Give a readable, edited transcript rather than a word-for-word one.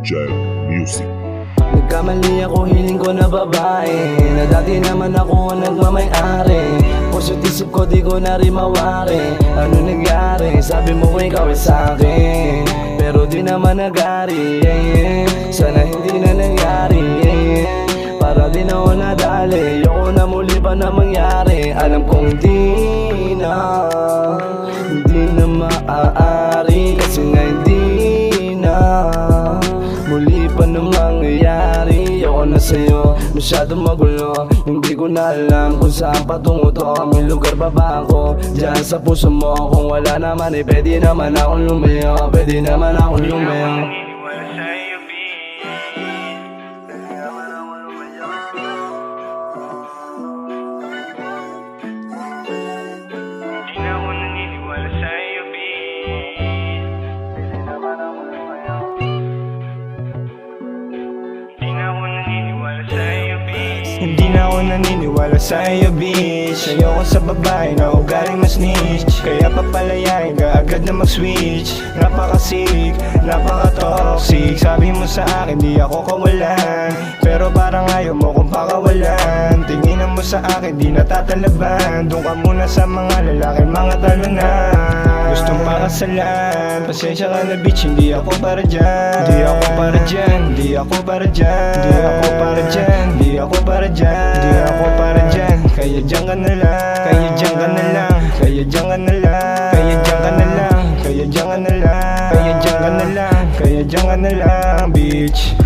Giant Music. Nagkamali ako, hiling ko na babae, na dati naman ako ang nagmamay-ari. Puso't isip ko di ko na rin mawari. Ano nangyari? Sabi mo ikaw ay sa'kin, pero di naman nagari. Sana hindi na nangyari, para di na ako nadali. Ayoko na muli pa na mangyari. Alam kong hindi na maaari, kasi nga hindi na muli pa na mangyayari. Ayoko na sa'yo, masyadong magulo. Hindi ko na alam kung saan patungo to. May lugar pa ba ako dyan sa puso mo? Kung wala naman pwede naman akong lumayo. Pwede naman akong lumayo. Hindi na ako naniniwala sa'yo, bitch. Ayoko sa babae na ugaling mas niche, kaya papalayain ka agad na mag-switch. Napakasik, napaka-toxic. Sabi mo sa akin di ako kawalan, pero parang ayaw mo kong pakawalan. Tinginan mo sa akin di natatalaban. Doon ka muna sa mga lalaki, mga talunan. Gustong pakasalan, pasensya ka na bitch, hindi ako para dyan. Di ako para dyan, di ako para dyan. Di ako para dyan, di ako para dyan. Di ako para dyan, kaya dyan ka na lang. Kaya dyan ka na lang, kaya dyan ka na lang. Kaya dyan ka na lang, kaya dyan ka na lang. Kaya dyan ka na lang, kaya dyan ka na lang, bitch.